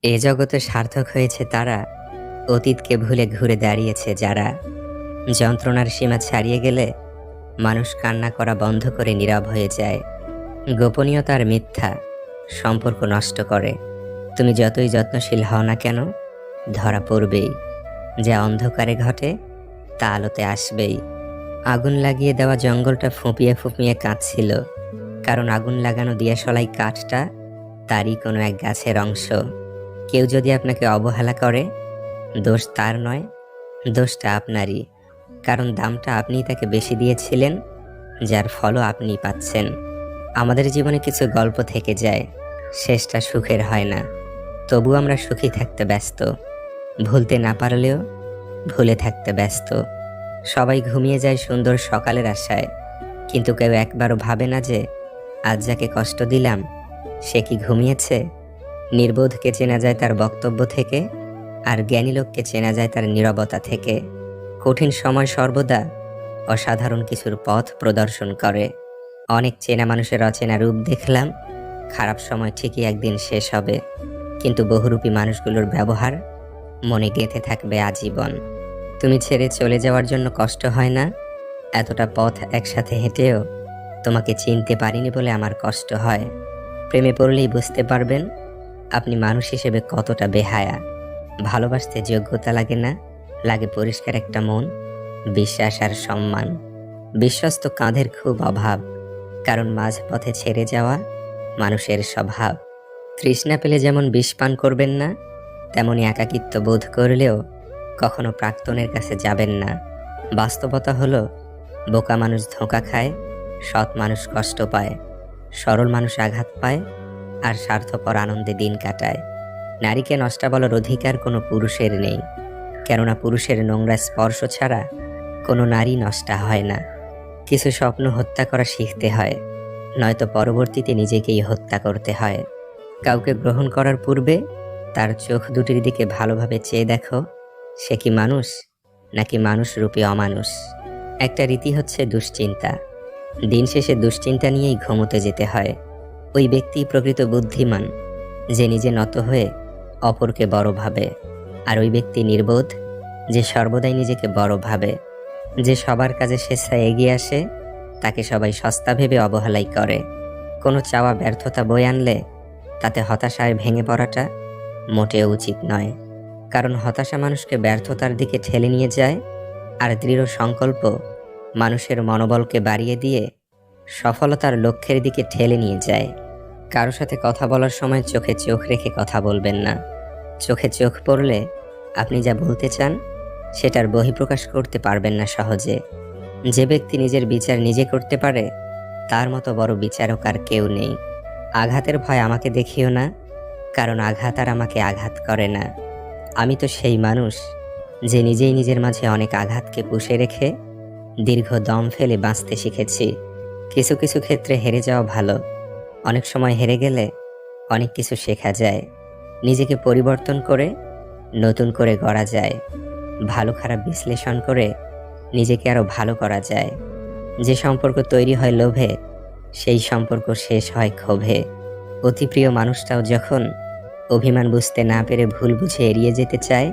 এ জগতে সার্থক হয়েছে তারা, অতীতকে ভুলে ঘুরে দাঁড়িয়েছে যারা। যন্ত্রণার সীমা ছাড়িয়ে গেলে মানুষ কান্না করা বন্ধ করে নীরব হয়ে যায়। গোপনীয়তার মিথ্যা সম্পর্ক নষ্ট করে। তুমি যতই যত্নশীল হও না কেন, ধরা পড়বেই। যা অন্ধকারে ঘটে তা আলোতে আসবেই। আগুন লাগিয়ে দেওয়া জঙ্গলটা ফুঁপিয়ে ফুঁপিয়ে কাঁদছিল, কারণ আগুন লাগানো দিয়াশলাই কাঠটা তারই কোনো এক গাছের অংশ। কেউ যদি আপনাকে অবহেলা করে, দোষ তার নয়, দোষটা আপনারই। কারণ দামটা আপনিই তাকে বেশি দিয়েছিলেন, যার ফলও আপনিই পাচ্ছেন। আমাদের জীবনে কিছু গল্প থেকে যায়, শেষটা সুখের হয় না। তবু আমরা সুখী থাকতে ব্যস্ত, ভুলতে না পারলেও ভুলে থাকতে ব্যস্ত। সবাই ঘুমিয়ে যায় সুন্দর সকালের আশায়, কিন্তু কেউ একবারও ভাবে না যে আজ যাকে কষ্ট দিলাম সে কি ঘুমিয়েছে। নির্বোধকে চেনা যায় তার বক্তব্য থেকে, আর জ্ঞানী লোককে চেনা যায় তার নীরবতা থেকে। কঠিন সময় সর্বদা অসাধারণ কিছুর পথ প্রদর্শন করে। অনেক চেনা মানুষের অচেনা রূপ দেখলাম, খারাপ সময় ঠিকই একদিন শেষ হবে, কিন্তু বহুরূপী মানুষগুলোর ব্যবহার মনে গেঁথে থাকবে আজীবন। তুমি ছেড়ে চলে যাওয়ার জন্য কষ্ট হয় না, এতটা পথ একসাথে হেঁটেও তোমাকে চিনতে পারিনি বলে আমার কষ্ট হয়। প্রেমে পড়লেই বুঝতে পারবেন আপনি মানুষ হিসেবে কতটা বেহায়া। ভালোবাসতে যোগ্যতা লাগে না, লাগে পরিষ্কার একটা মন, বিশ্বাস আর সম্মান। বিশ্বস্ত কাঁধের খুব অভাব, কারণ মাঝপথে ছেড়ে যাওয়া মানুষের স্বভাব। তৃষ্ণা পেলে যেমন বিষ পান করবেন না, তেমনি একাকিত্ব বোধ করলেও কখনো প্রাক্তনের কাছে যাবেন না। বাস্তবতা হলো, বোকা মানুষ ধোঁকা খায়, সৎ মানুষ কষ্ট পায়, সরল মানুষ আঘাত পায়, আর স্বার্থপর আনন্দে দিন কাটায়। নারীকে নষ্টা বলার অধিকার কোনো পুরুষের নেই, কেননা পুরুষের নোংরা স্পর্শ ছাড়া কোনো নারী নষ্টা হয় না। কিছু স্বপ্ন হত্যা করা শিখতে হয়, নয়তো পরবর্তীতে নিজেকেই হত্যা করতে হয়। কাউকে গ্রহণ করার পূর্বে তার চোখ দুটির দিকে ভালোভাবে চেয়ে দেখো, সে কি মানুষ নাকি মানুষরূপী অমানুষ। একটা রীতি হচ্ছে দুশ্চিন্তা। দিন শেষে দুশ্চিন্তা নিয়েই ঘুমোতে যেতে হয়। ওই ব্যক্তি প্রকৃত বুদ্ধিমান, যে নিজে নত হয়ে অপরকে বড় ভাবে। আর ওই ব্যক্তি নির্বোধ, যে সর্বদাই নিজেকে বড় ভাবে। যে সবার কাজে স্বেচ্ছায় এগিয়ে আসে, তাকে সবাই সস্তা ভেবে অবহেলাই করে। কোনো চাওয়া ব্যর্থতা বয়ে আনলে তাতে হতাশায় ভেঙে পড়াটা মোটেও উচিত নয়, কারণ হতাশা মানুষকে ব্যর্থতার দিকে ঠেলে নিয়ে যায়, আর দৃঢ় সংকল্প মানুষের মনোবলকে বাড়িয়ে দিয়ে সফলতার লক্ষ্যের দিকে ঠেলে নিয়ে যায়। কারো সাথে কথা বলার সময় চোখে চোখ রেখে কথা বলবেন না। চোখে চোখ পড়লে আপনি যা বলতে চান সেটার বহিঃপ্রকাশ করতে পারবেন না সহজে। যে ব্যক্তি নিজের বিচার নিজে করতে পারে, তার মতো বড় বিচারক আর কেউ নেই। আঘাতের ভয় আমাকে দেখিও না, কারণ আঘাত আর আমাকে আঘাত করে না। আমি তো সেই মানুষ যে নিজেই নিজের মাঝে অনেক আঘাতকে পুষে রেখে দীর্ঘ দম ফেলে বাঁচতে শিখেছি। কিছু কিছু ক্ষেত্রে হেরে যাওয়া ভালো, অনেক সময় হেরে গেলে অনেক কিছু শেখা যায়। নিজেকে পরিবর্তন করে নতুন করে গড়া যায়। ভালো খারাপ বিশ্লেষণ করে নিজেকে আরও ভালো করা যায়। যে সম্পর্ক তৈরি হয় লোভে, সেই সম্পর্ক শেষ হয় ক্ষোভে। অতি প্রিয় মানুষটাও যখন অভিমান বুঝতে না পেরে ভুল বুঝে এড়িয়ে যেতে চায়,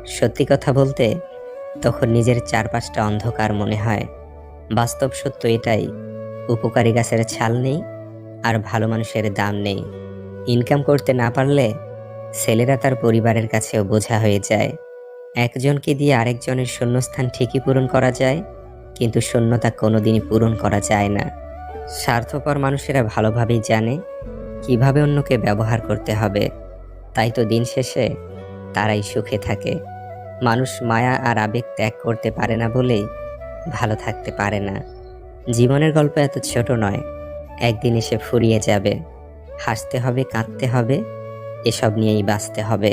সত্যি কথা বলতে তখন নিজের চারপাশটা অন্ধকার মনে হয়। বাস্তব সত্য এটাই, উপকারী গাছের ছাল নেই, আর ভালো মানুষের দাম নেই। ইনকাম করতে না পারলে ছেলেরা তার পরিবারের কাছেও বোঝা হয়ে যায়। একজনকে দিয়ে আরেকজনের শূন্যস্থান ঠিকই পূরণ করা যায়, কিন্তু শূন্যতা কোনোদিনই পূরণ করা যায় না। স্বার্থপর মানুষেরা ভালোভাবেই জানে কিভাবে অন্যকে ব্যবহার করতে হবে, তাই তো দিন শেষে তারাই সুখে থাকে। মানুষ মায়া আর আবেগ ত্যাগ করতে পারে না বলেই ভালো থাকতে পারে না। জীবনের গল্প এত ছোট নয়, একদিন এসে ফুরিয়ে যাবে। হাসতে হবে, কাঁদতে হবে, এসব নিয়েই বাঁচতে হবে।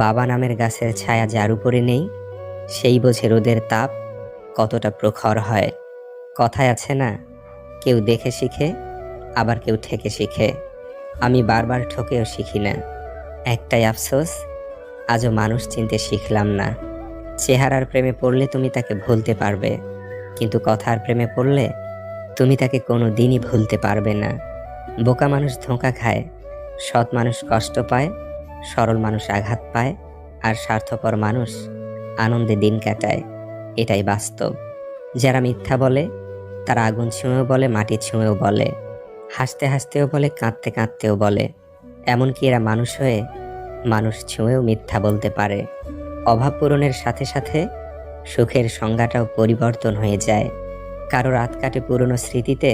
বাবা নামের গাছের ছায়া যার উপরে নেই, সেই বোঝে রোদের তাপ কতটা প্রখর হয়। কথায় আছে না, কেউ দেখে শিখে, আবার কেউ ঠেকে শিখে। আমি বারবার ঠকেও শিখি না। একটাই আফসোস, আজও মানুষ চিনতে শিখলাম না। চেহারার প্রেমে পড়লে তুমি তাকে ভুলতে পারবে, কিন্তু কথার প্রেমে পড়লে তুমি তাকে কোনো দিনই ভুলতে পারবে না। বোকা মানুষ ধোঁকা খায়, সৎ মানুষ কষ্ট পায়, সরল মানুষ আঘাত পায়, আর স্বার্থপর মানুষ আনন্দে দিন কাটায়। এটাই বাস্তব। যারা মিথ্যা বলে তারা আগুন ছুঁয়েও বলে, মাটি ছুঁয়েও বলে, হাসতে হাসতেও বলে, কাঁদতে কাঁদতেও বলে। এমনকি এরা মানুষ হয়ে মানুষ ছুঁয়েও মিথ্যা বলতে পারে। অভাব পূরণের সাথে সাথে সুখের সংজ্ঞাটাও পরিবর্তন হয়ে যায়। কারো রাত কাটে পুরনো স্মৃতিতে,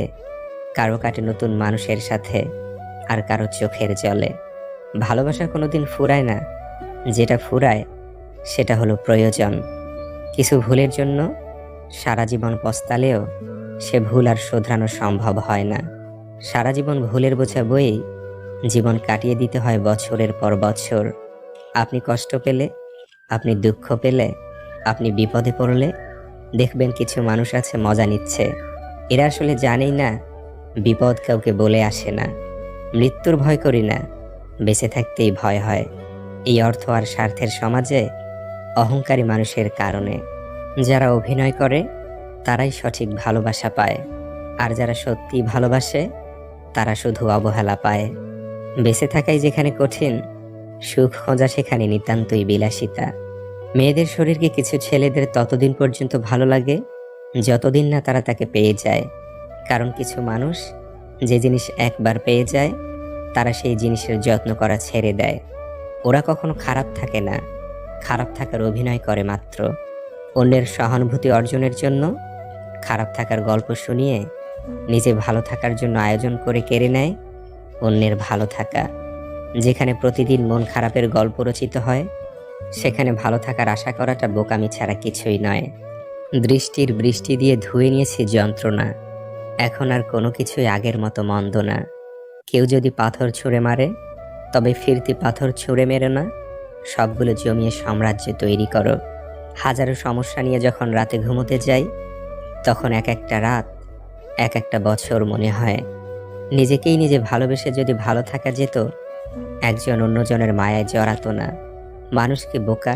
কারো কাটে নতুন মানুষের সাথে, আর কারো চোখের জলে। ভালোবাসা কোনোদিন ফুরায় না, যেটা ফুরায় সেটা হলো প্রয়োজন। কিছু ভুলের জন্য সারা জীবন পস্তালেও সে ভুল আর শোধরানো সম্ভব হয় না। সারা জীবন ভুলের বোঝা বয়েই জীবন কাটিয়ে দিতে হয় বছরের পর বছর। আপনি কষ্ট পেলে, আপনি দুঃখ পেলে, আপনি বিপদে পড়লে দেখবেন কিছু মানুষ আছে মজা নিচ্ছে। এরা আসলে জানেই না বিপদ কাউকে বলে আসে না। মৃত্যুর ভয় করি না, বেঁচে থাকতেই ভয় হয়। এই অর্থ আর স্বার্থের সমাজে অহংকারী মানুষের কারণে। যারা অভিনয় করে তারাই সঠিক ভালোবাসা পায়, আর যারা সত্যি ভালোবাসে তারা শুধু অবহেলা পায়। বেঁচে থাকাই যেখানে কঠিন, সুখ খোঁজা সেখানে নিতান্তই বিলাসিতা। মেয়েদের শরীরকে কিছু ছেলেদের ততদিন পর্যন্ত ভালো লাগে যতদিন না তারা তাকে পেয়ে যায়। কারণ কিছু মানুষ যে জিনিস একবার পেয়ে যায় তারা সেই জিনিসের যত্ন করা ছেড়ে দেয়। ওরা কখনো খারাপ থাকে না, খারাপ থাকার অভিনয় করে মাত্র। অন্যের সহানুভূতি অর্জনের জন্য খারাপ থাকার গল্প শুনিয়ে নিজে ভালো থাকার জন্য আয়োজন করে কেড়ে নেয় অন্যের ভালো থাকা। যেখানে প্রতিদিন মন খারাপের গল্প রচিত হয় সেখানে ভালো থাকার আশা করাটা বোকামি ছাড়া কিছুই নয়। দৃষ্টির বৃষ্টি দিয়ে ধুয়ে নিয়েছি যন্ত্রণা, এখন আর কোনো কিছুই আগের মতো মন্দ না। কেউ যদি পাথর ছুঁড়ে মারে তবে ফিরতি পাথর ছুঁড়ে মেরো না, সবগুলো জমিয়ে সাম্রাজ্য তৈরি করো। হাজারো সমস্যা নিয়ে যখন রাতে ঘুমোতে যাই তখন এক একটা রাত এক একটা বছর মনে হয়। নিজেকেই নিজে ভালোবেসে যদি ভালো থাকা যেত, একজন অন্যজনের মায়ায় জড়াতো না। মানুষকে বোকা,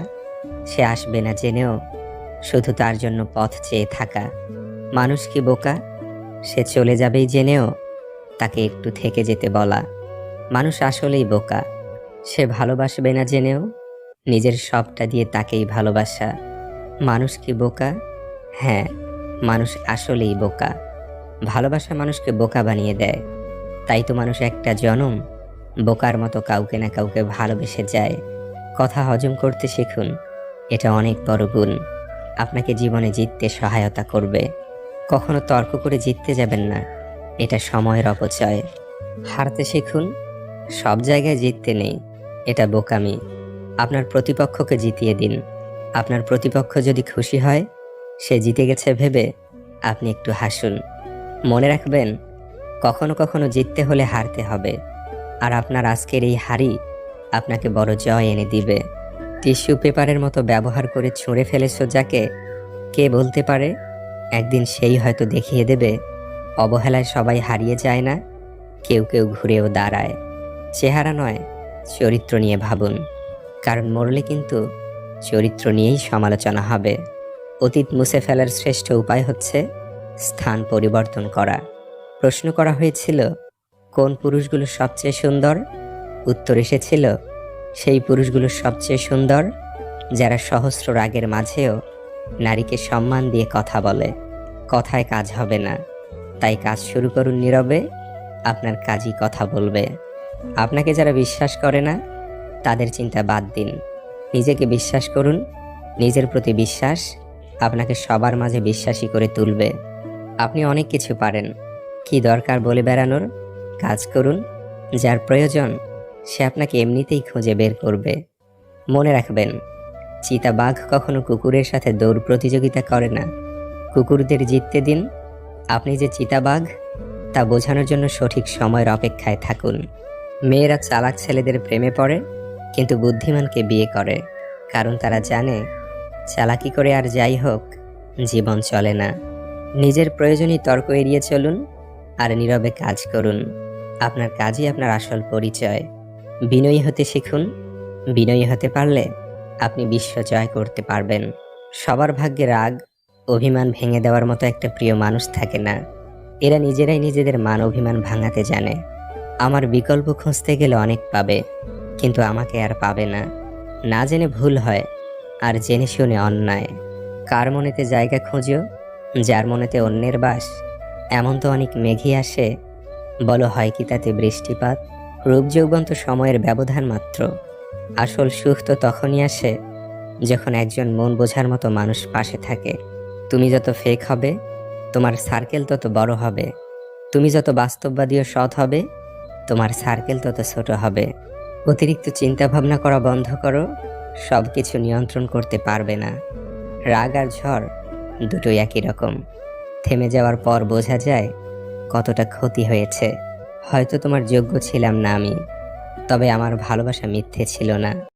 সে আসবে না জেনেও শুধু তার জন্য পথ চেয়ে থাকা। মানুষকে বোকা, সে চলে যাবেই জেনেও তাকে একটু থেকে যেতে বলা। মানুষ আসলেই বোকা, সে ভালোবাসবে না জেনেও নিজের সবটা দিয়ে তাকেই ভালোবাসা। মানুষ কি বোকা? হ্যাঁ, মানুষ আসলেই বোকা। ভালোবাসা মানুষকে বোকা বানিয়ে দেয়। তাই তো মানুষ একটা জনম বোকার মতো কাউকে না কাউকে ভালোবেসে যায়। কথা হজম করতে শিখুন, এটা অনেক বড় গুণ, আপনাকে জীবনে জিততে সহায়তা করবে। কখনো তর্ক করে জিততে যাবেন না, এটা সময়ের অপচয়। হারতে শিখুন, সব জায়গায় জিততে নেই, এটা বোকামি। আপনার প্রতিপক্ষকে জিতিয়ে দিন। আপনার প্রতিপক্ষ যদি খুশি হয় সে জিতে গেছে ভেবে আপনি একটু হাসুন। মনে রাখবেন, কখনো কখনো জিততে হলে হারতে হবে, আর আপনার আজকের এই হারই আপনাকে বড় জয় এনে দিবে। টিস্যু পেপারের মতো ব্যবহার করে ছুঁড়ে ফেলেছ যাকে, কে বলতে পারে একদিন সেই হয়তো দেখিয়ে দেবে অবহেলায় সবাই হারিয়ে যায় না, কেউ কেউ ঘুরেও দাঁড়ায়। চেহারা নয়, চরিত্র নিয়ে ভাবুন, কারণ মরলে কিন্তু চরিত্র নিয়েই সমালোচনা হবে। অতীত মুছে ফেলার শ্রেষ্ঠ উপায় হচ্ছে স্থান পরিবর্তন করা। প্রশ্ন করা হয়েছিল কোন পুরুষগুলো সবচেয়ে সুন্দর, উত্তর এসেছিল সেই পুরুষগুলো সবচেয়ে সুন্দর যারা সহস্র রাগের মাঝেও নারীকে সম্মান দিয়ে কথা বলে। কথায় কাজ হবে না, তাই কাজ শুরু করুন নীরবে, আপনার কাজই কথা বলবে। আপনাকে যারা বিশ্বাস করে না তাদের চিন্তা বাদ দিন, নিজেকে বিশ্বাস করুন। নিজের প্রতি বিশ্বাস আপনাকে সবার মাঝে বিশ্বাসী করে তুলবে। আপনি অনেক কিছু পারেন, কি দরকার বলে বেড়ানোর? কাজ করুন, যার প্রয়োজন সে আপনাকে এমনিতেই খুঁজে বের করবে। মনে রাখবেন, চিতাবাঘ কখনো কুকুরের সাথে দৌড় প্রতিযোগিতা করে না। কুকুরদের জিততে দিন, আপনি যে চিতাবাঘ তা বোঝানোর জন্য সঠিক সময়ের অপেক্ষায় থাকুন। মেয়েরা চালাক ছেলেদের প্রেমে পড়ে কিন্তু বুদ্ধিমানকে বিয়ে করে, কারণ তারা জানে চালাকি করে আর যাই হোক জীবন চলে না। নিজের প্রয়োজনীয় তর্ক এড়িয়ে চলুন আর নীরবে কাজ করুন। আপনার কাজই আপনার আসল পরিচয়। বিনয়ী হতে শিখুন, বিনয়ী হতে পারলে আপনি বিশ্ব জয় করতে পারবেন। সবার ভাগ্যে রাগ, অভিমান ভেঙে দেওয়ার মতো একটা প্রিয় মানুষ থাকে না। এরা নিজেরাই নিজেদের মান অভিমান ভাঙাতে জানে। আমার বিকল্প খুঁজতে গেলে অনেক পাবে, কিন্তু আমাকে আর পাবে না। না জেনে ভুল হয়, আর জেনে শুনে অন্যায়। কার মনেতে জায়গা খুঁজো, যার মনেতে অন্যের বাস? এমন তো অনেক মেঘই আসে, বলো হয় কি তাতে বৃষ্টিপাত? রূপ যৌবন তো সময়ের ব্যবধান মাত্র। আসল সুখ তো তখনই আসে যখন একজন মন বোঝার মতো মানুষ পাশে থাকে। তুমি যত ফেক হবে, তোমার সার্কেল তত বড় হবে। তুমি যত বাস্তববাদী ও সৎ হবে, তোমার সার্কেল তত ছোট হবে। অতিরিক্ত চিন্তা ভাবনা করা বন্ধ করো, সব কিছু নিয়ন্ত্রণ করতে পারবে না। রাগ আর ঝড় দুটোই একই রকম। থেমে যাওয়ার পর বোঝা যায় কতটা ক্ষতি হয়েছে। হয়তো তোমার যোগ্য ছিলাম না আমি, তবে আমার ভালোবাসা মিথ্যে ছিল না।